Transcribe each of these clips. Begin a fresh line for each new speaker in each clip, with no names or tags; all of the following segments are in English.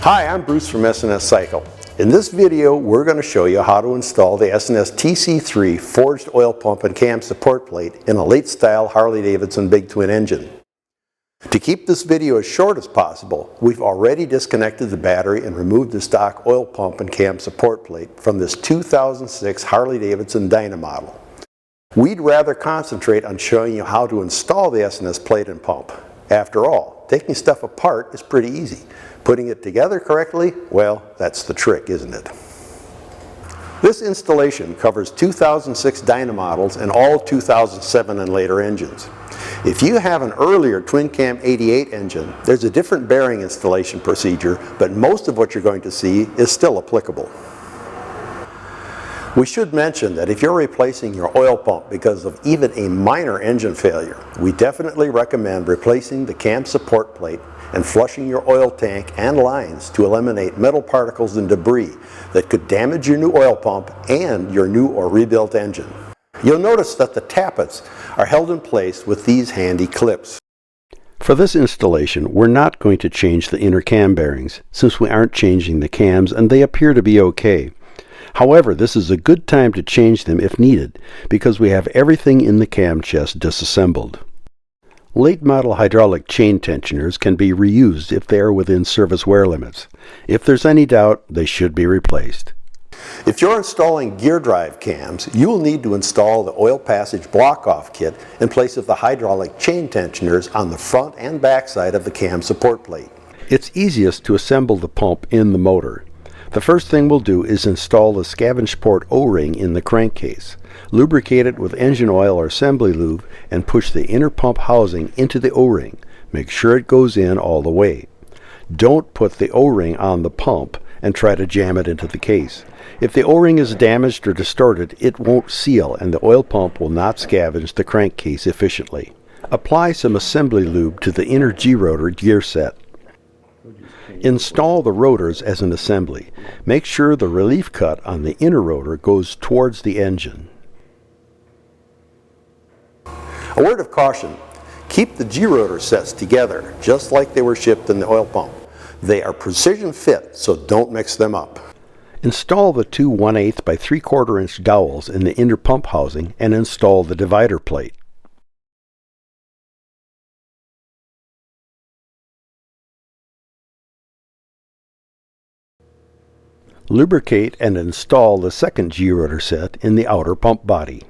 Hi, I'm Bruce from S&S Cycle. In this video, we're going to show you how to install the S&S TC3 forged oil pump and cam support plate in a late style Harley-Davidson big twin engine. To keep this video as short as possible, we've already disconnected the battery and removed the stock oil pump and cam support plate from this 2006 Harley-Davidson Dyna model. We'd rather concentrate on showing you how to install the S&S plate and pump. After all, taking stuff apart is pretty easy. Putting it together correctly, well, that's the trick, isn't it? This installation covers 2006 Dyna models and all 2007 and later engines. If you have an earlier twin cam 88 engine, there's a different bearing installation procedure, but most of what you're going to see is still applicable. We should mention that if you're replacing your oil pump because of even a minor engine failure, we definitely recommend replacing the cam support plate and flushing your oil tank and lines to eliminate metal particles and debris that could damage your new oil pump and your new or rebuilt engine. You'll notice that the tappets are held in place with these handy clips.
For this installation, we're not going to change the inner cam bearings since we aren't changing the cams and they appear to be okay. However, this is a good time to change them if needed because we have everything in the cam chest disassembled. Late model hydraulic chain tensioners can be reused if they are within service wear limits. If there's any doubt, they should be replaced.
If you're installing gear drive cams, you will need to install the oil passage block-off kit in place of the hydraulic chain tensioners on the front and back side of the cam support plate.
It's easiest to assemble the pump in the motor. The first thing we'll do is install the scavenge port O-ring in the crankcase. Lubricate it with engine oil or assembly lube and push the inner pump housing into the O-ring. Make sure it goes in all the way. Don't put the O-ring on the pump and try to jam it into the case. If the O-ring is damaged or distorted, it won't seal and the oil pump will not scavenge the crankcase efficiently. Apply some assembly lube to the inner G-rotor gear set. Install the rotors as an assembly. Make sure the relief cut on the inner rotor goes towards the engine.
A word of caution, keep the G-rotor sets together just like they were shipped in the oil pump. They are precision fit, so don't mix them up.
Install the two 1/8 by 3/4 inch dowels in the inner pump housing and install the divider plate. Lubricate and install the second G-rotor set in the outer pump body.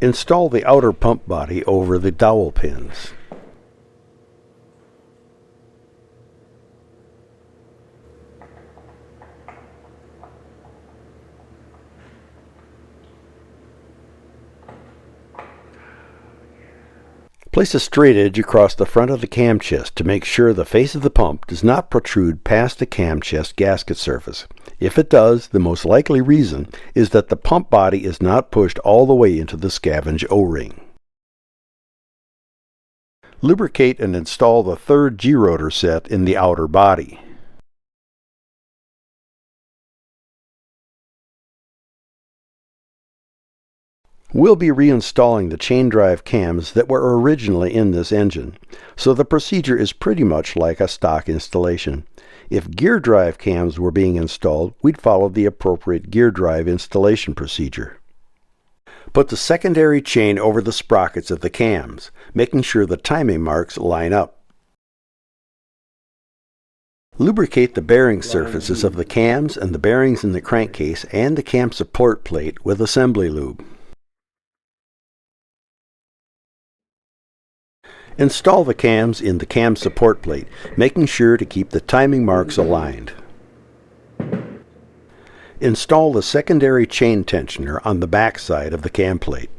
Install the outer pump body over the dowel pins. Place a straight edge across the front of the cam chest to make sure the face of the pump does not protrude past the cam chest gasket surface. If it does, the most likely reason is that the pump body is not pushed all the way into the scavenge O-ring. Lubricate and install the third G-rotor set in the outer body. We'll be reinstalling the chain drive cams that were originally in this engine, so the procedure is pretty much like a stock installation. If gear drive cams were being installed, we'd follow the appropriate gear drive installation procedure. Put the secondary chain over the sprockets of the cams, making sure the timing marks line up. Lubricate the bearing surfaces of the cams and the bearings in the crankcase and the cam support plate with assembly lube. Install the cams in the cam support plate, making sure to keep the timing marks aligned. Install the secondary chain tensioner on the back side of the cam plate.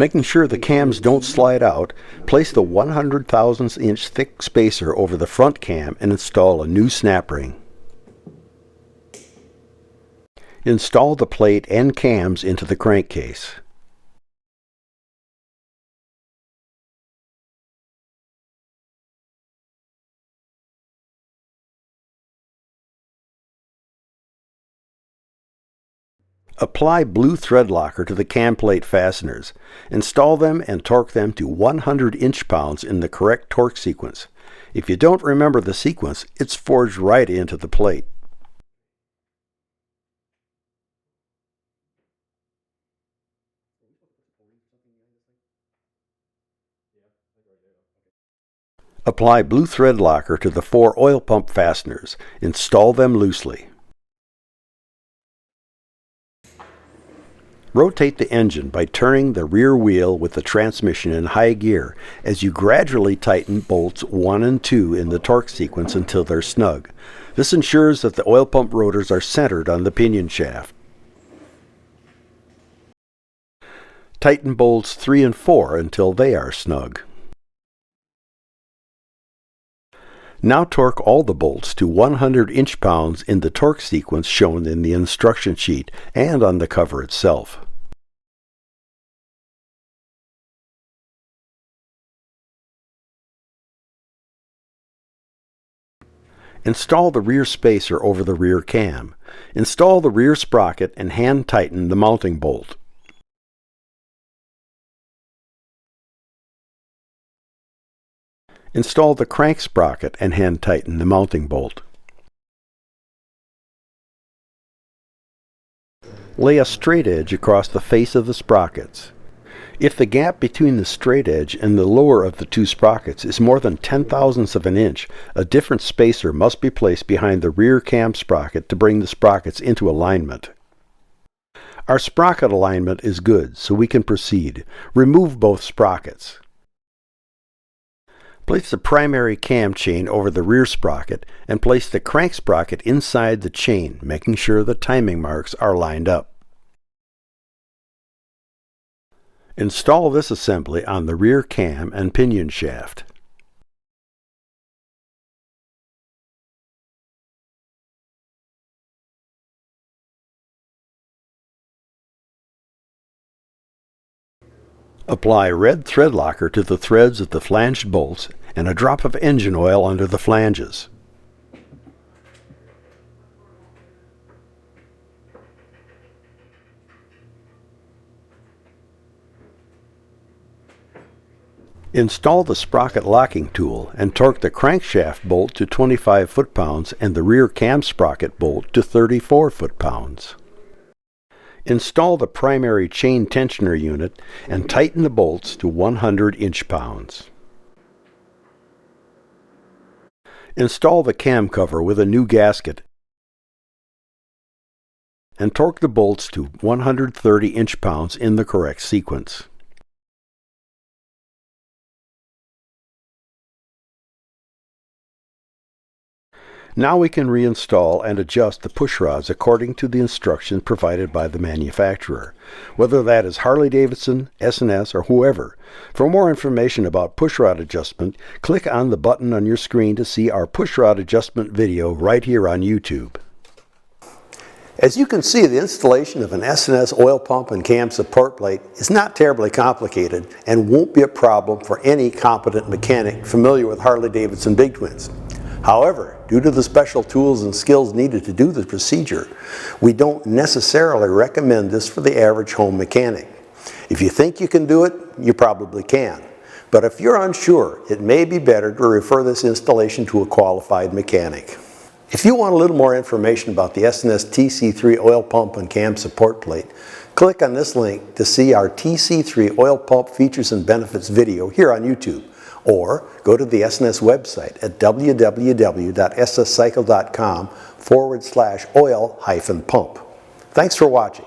Making sure the cams don't slide out, place the 100 thousandths inch thick spacer over the front cam and install a new snap ring. Install the plate and cams into the crankcase. Apply blue thread locker to the cam plate fasteners. Install them and torque them to 100 inch-pounds in the correct torque sequence. If you don't remember the sequence, it's forged right into the plate. Apply blue thread locker to the 4 oil pump fasteners. Install them loosely. Rotate the engine by turning the rear wheel with the transmission in high gear as you gradually tighten bolts 1 and 2 in the torque sequence until they're snug. This ensures that the oil pump rotors are centered on the pinion shaft. Tighten bolts 3 and 4 until they are snug. Now torque all the bolts to 100 inch-pounds in the torque sequence shown in the instruction sheet and on the cover itself. Install the rear spacer over the rear cam. Install the rear sprocket and hand tighten the mounting bolt. Install the crank sprocket and hand tighten the mounting bolt. Lay a straight edge across the face of the sprockets. If the gap between the straight edge and the lower of the 2 sprockets is more than 0.010 of an inch, a different spacer must be placed behind the rear cam sprocket to bring the sprockets into alignment. Our sprocket alignment is good, so we can proceed. Remove both sprockets. Place the primary cam chain over the rear sprocket and place the crank sprocket inside the chain, making sure the timing marks are lined up. Install this assembly on the rear cam and pinion shaft. Apply red thread locker to the threads of the flanged bolts and a drop of engine oil under the flanges. Install the sprocket locking tool and torque the crankshaft bolt to 25 foot-pounds and the rear cam sprocket bolt to 34 foot-pounds. Install the primary chain tensioner unit and tighten the bolts to 100 inch-pounds. Install the cam cover with a new gasket and torque the bolts to 130 inch-pounds in the correct sequence. Now we can reinstall and adjust the pushrods according to the instructions provided by the manufacturer, whether that is Harley-Davidson, S&S, or whoever. For more information about pushrod adjustment, click on the button on your screen to see our pushrod adjustment video right here on YouTube.
As you can see, the installation of an S&S oil pump and cam support plate is not terribly complicated and won't be a problem for any competent mechanic familiar with Harley-Davidson big twins. However, due to the special tools and skills needed to do the procedure, we don't necessarily recommend this for the average home mechanic. If you think you can do it, you probably can. But if you're unsure, it may be better to refer this installation to a qualified mechanic. If you want a little more information about the S&S TC3 oil pump and cam support plate, click on this link to see our TC3 oil pump features and benefits video here on YouTube. Or go to the S&S website at www.sscycle.com/oil-pump. Thanks for watching.